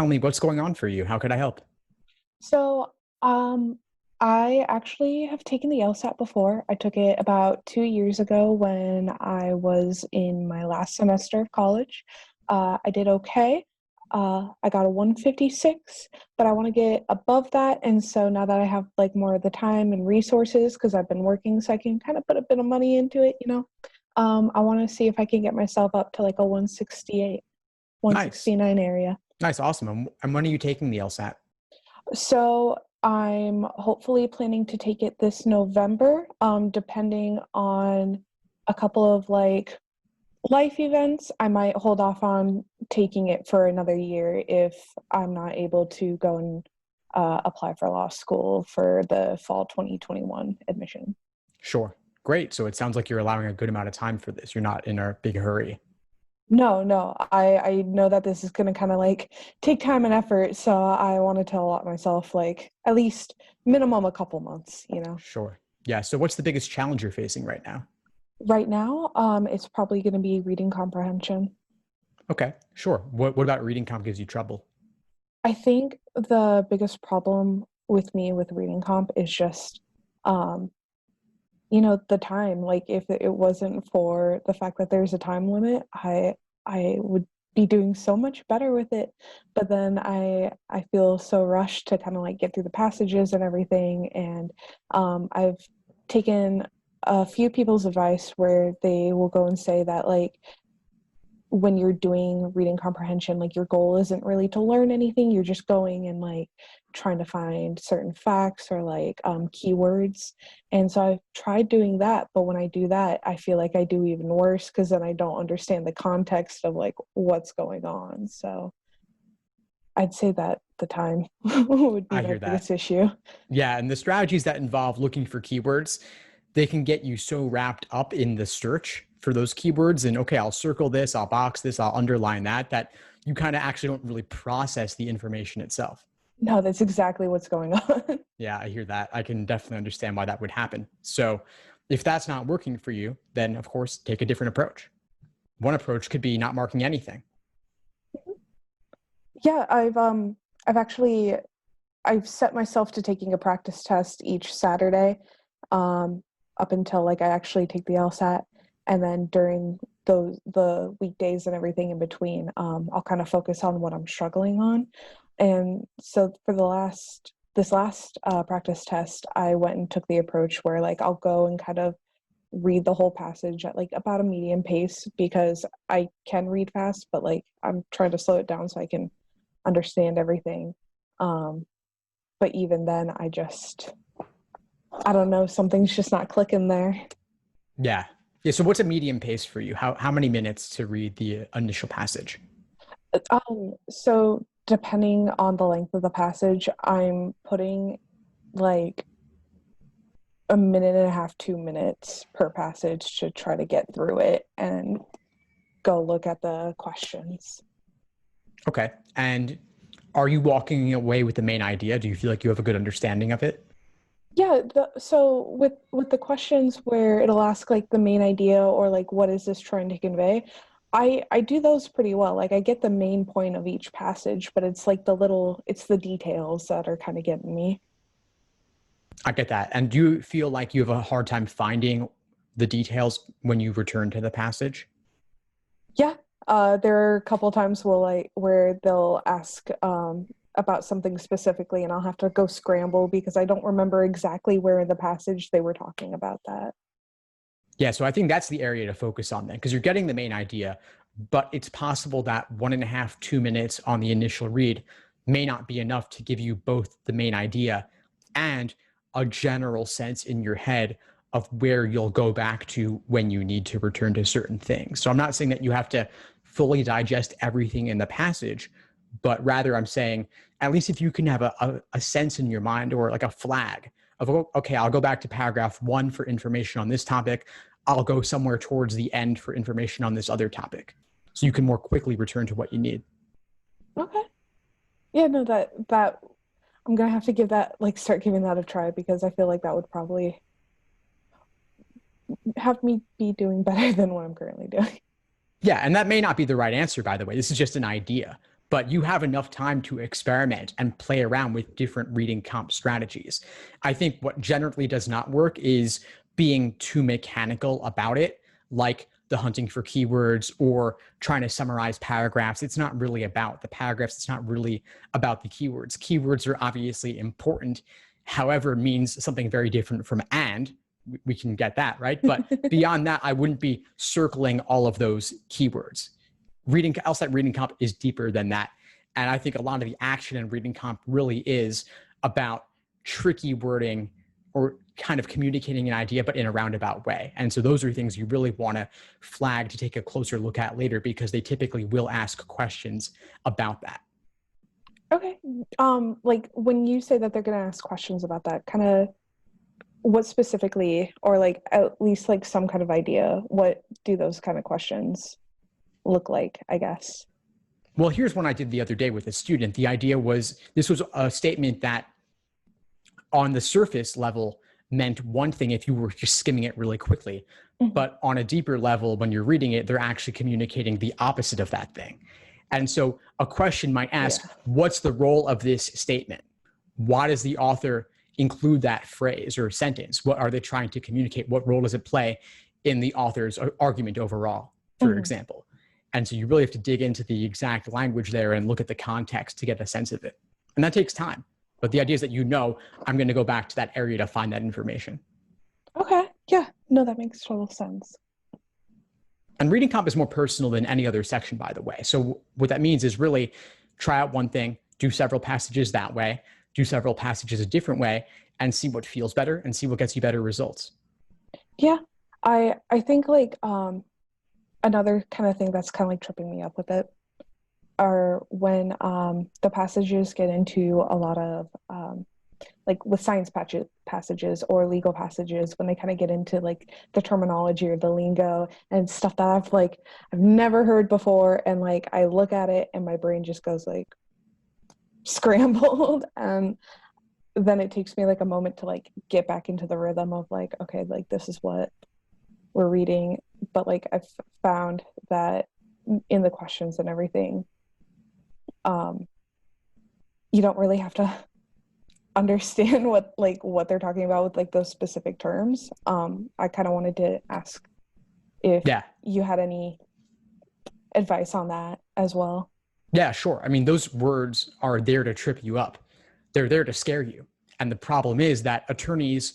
tell me what's going on for you. How could I help? So, um, I actually have taken the LSAT before. I took it about 2 years ago when I was in my last semester of college. I did okay. I got a 156, but I want to get above that. And so now that I have like more of the time and resources, because I've been working, so I can kind of put a bit of money into it, I want to see if I can get myself up to like a 168, Nice. 169 area. Nice. Awesome. And when are you taking the LSAT? So I'm hopefully planning to take it this November, depending on a couple of like life events. I might hold off on taking it for another year if I'm not able to go and apply for law school for the fall 2021 admission. Sure. Great. So it sounds like you're allowing a good amount of time for this. You're not in a big hurry. No, no, I know that this is going to kind of like take time and effort, so I wanted to allot myself like at least minimum a couple months. Sure. Yeah. So what's the biggest challenge you're facing right now? Right now, it's probably going to be reading comprehension. Okay. Sure. What about reading comp gives you trouble? I think the biggest problem with me with reading comp is just, um, the time. Like if it wasn't for the fact that there's a time limit, I would be doing so much better with it. But then I feel so rushed to kind of like get through the passages and everything. And I've taken a few people's advice where they will go and say that like when you're doing reading comprehension, like your goal isn't really to learn anything. You're just going and like trying to find certain facts or like keywords. And so I've tried doing that, but when I do that, I feel like I do even worse because then I don't understand the context of like what's going on. So I'd say that the time would be I my hear that. biggest issue. Yeah. And the strategies that involve looking for keywords, they can get you so wrapped up in the search for those keywords. And okay, I'll circle this, I'll box this, I'll underline that, that you kind of actually don't really process the information itself. No, that's exactly what's going on. Yeah, I hear that. I can definitely understand why that would happen. So if that's not working for you, then of course, take a different approach. One approach could be not marking anything. Yeah, I've actually I've set myself to taking a practice test each Saturday, um, up until like I actually take the LSAT, and then during the weekdays and everything in between, I'll kind of focus on what I'm struggling on. And so for this last practice test, I went and took the approach where like I'll go and kind of read the whole passage at like about a medium pace because I can read fast, but like I'm trying to slow it down so I can understand everything. Um, but even then, I don't know, something's just not clicking there. Yeah. Yeah. So what's a medium pace for you? How many minutes to read the initial passage? So depending on the length of the passage, I'm putting like a minute and a half, 2 minutes per passage to try to get through it and go look at the questions. Okay. And are you walking away with the main idea? Do you feel like you have a good understanding of it? Yeah, so with the questions where it'll ask like the main idea or like what is this trying to convey, I do those pretty well. Like I get the main point of each passage, but it's like it's the details that are kind of getting me. I get that. And do you feel like you have a hard time finding the details when you return to the passage? Yeah, there are a couple times where they'll ask about something specifically, and I'll have to go scramble because I don't remember exactly where in the passage they were talking about that. Yeah, so I think that's the area to focus on then, because you're getting the main idea, but it's possible that 1.5, 2 minutes on the initial read may not be enough to give you both the main idea and a general sense in your head of where you'll go back to when you need to return to certain things. So I'm not saying that you have to fully digest everything in the passage, but rather I'm saying at least if you can have a sense in your mind or like a flag of, oh, okay, I'll go back to paragraph 1 for information on this topic. I'll go somewhere towards the end for information on this other topic. So you can more quickly return to what you need. Okay. Yeah, no, that I'm gonna have to start giving that a try because I feel like that would probably have me be doing better than what I'm currently doing. Yeah, and that may not be the right answer, by the way. This is just an idea. but you have enough time to experiment and play around with different reading comp strategies. I think what generally does not work is being too mechanical about it, like the hunting for keywords or trying to summarize paragraphs. It's not really about the paragraphs. It's not really about the keywords. Keywords are obviously important, however, means something very different from and. We can get that, right? But beyond that, I wouldn't be circling all of those keywords. LSAT reading comp is deeper than that. And I think a lot of the action in reading comp really is about tricky wording or kind of communicating an idea, but in a roundabout way. And so those are things you really want to flag to take a closer look at later, because they typically will ask questions about that. Okay. Like when you say that they're going to ask questions about that, kind of what specifically, or like at least like some kind of idea, what do those kind of questions look like, I guess? Well, here's one I did the other day with a student. The idea was, this was a statement that on the surface level meant one thing if you were just skimming it really quickly. Mm-hmm. But on a deeper level, when you're reading it, they're actually communicating the opposite of that thing. And so a question might ask, what's the role of this statement? Why does the author include that phrase or sentence? What are they trying to communicate? What role does it play in the author's argument overall, for example? And so you really have to dig into the exact language there and look at the context to get a sense of it. And that takes time. But the idea is that, I'm going to go back to that area to find that information. Okay. Yeah. No, that makes total sense. And reading comp is more personal than any other section, by the way. So what that means is really try out one thing, do several passages that way, do several passages a different way, and see what feels better and see what gets you better results. Yeah. I think like another kind of thing that's kind of like tripping me up with it are when the passages get into a lot of like with science passages or legal passages, when they kind of get into like the terminology or the lingo and stuff that I've never heard before, and like I look at it and my brain just goes like scrambled, and then it takes me like a moment to like get back into the rhythm of like, okay, like this is what we're reading. But like I've found that in the questions and everything, you don't really have to understand what they're talking about with like those specific terms. I kind of wanted to ask if you had any advice on that as well. Yeah, sure. I mean, those words are there to trip you up. They're there to scare you. And the problem is that attorneys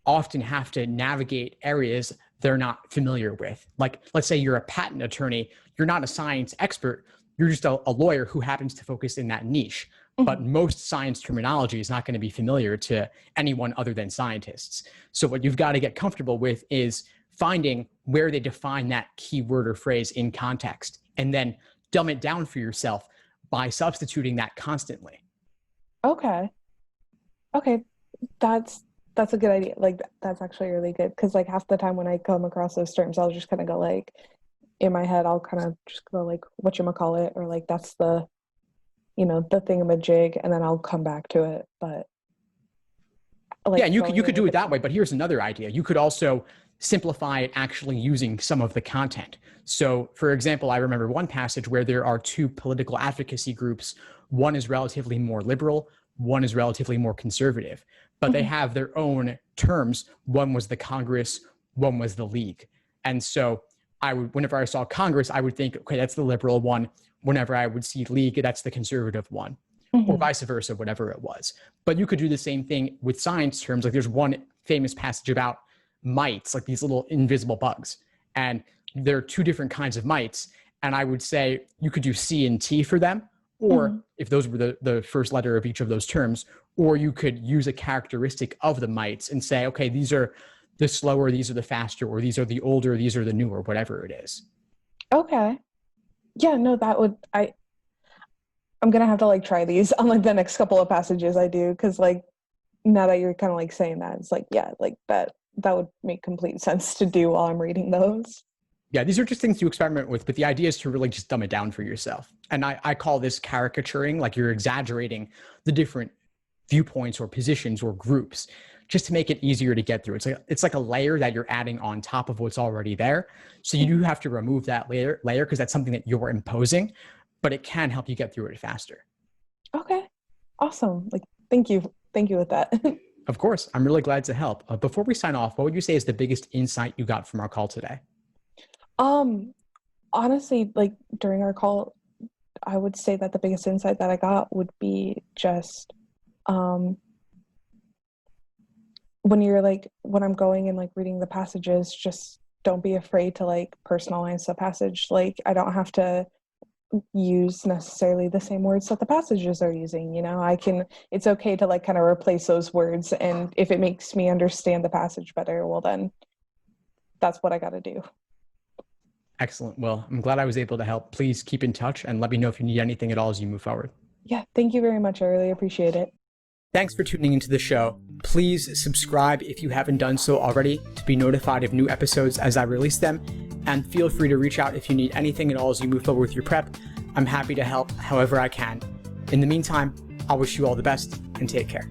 often have to navigate areas they're not familiar with. Like, let's say you're a patent attorney, you're not a science expert, you're just a lawyer who happens to focus in that niche. But most science terminology is not going to be familiar to anyone other than scientists. So what you've got to get comfortable with is finding where they define that keyword or phrase in context, and then dumb it down for yourself by substituting that constantly. Okay. That's a good idea. Like that's actually really good, because like half the time when I come across those terms, I'll just kind of go like, in my head, I'll kind of just go like, whatchamacallit, or like that's the, the thingamajig, and then I'll come back to it. But like, yeah, you could do it that way. But here's another idea. You could also simplify it actually using some of the content. So for example, I remember one passage where there are two political advocacy groups. One is relatively more liberal, one is relatively more conservative, but they have their own terms. One was the Congress, one was the League. And so whenever I saw Congress, I would think, okay, that's the liberal one. Whenever I would see League, that's the conservative one, or vice versa, whatever it was. But you could do the same thing with science terms. Like there's one famous passage about mites, like these little invisible bugs. And there are two different kinds of mites. And I would say you could do C and T for them, or if those were the first letter of each of those terms, or you could use a characteristic of the mites and say, okay, these are the slower, these are the faster, or these are the older, these are the newer, whatever it is. Okay. Yeah, no, I'm gonna have to like try these on like the next couple of passages I do, because like now that you're kind of like saying that, it's like, yeah, like that would make complete sense to do while I'm reading those. Yeah, these are just things to experiment with, but the idea is to really just dumb it down for yourself. And I call this caricaturing, like you're exaggerating the different viewpoints or positions or groups just to make it easier to get through. It's like a layer that you're adding on top of what's already there. So you do have to remove that layer because that's something that you're imposing. but it can help you get through it faster. Okay. Awesome. Like, thank you. Thank you with that. Of course, I'm really glad to help. Before we sign off, what would you say is the biggest insight you got from our call today? Honestly, like during our call, I would say that the biggest insight that I got would be just when I'm going and like reading the passages, just don't be afraid to like personalize the passage. Like I don't have to use necessarily the same words that the passages are using, it's okay to like kind of replace those words, and if it makes me understand the passage better, well then that's what I got to do. Excellent. Well, I'm glad I was able to help. Please keep in touch and let me know if you need anything at all as you move forward. Yeah, thank you very much. I really appreciate it. Thanks for tuning into the show. Please subscribe if you haven't done so already to be notified of new episodes as I release them. And feel free to reach out if you need anything at all as you move forward with your prep. I'm happy to help however I can. In the meantime, I'll wish you all the best and take care.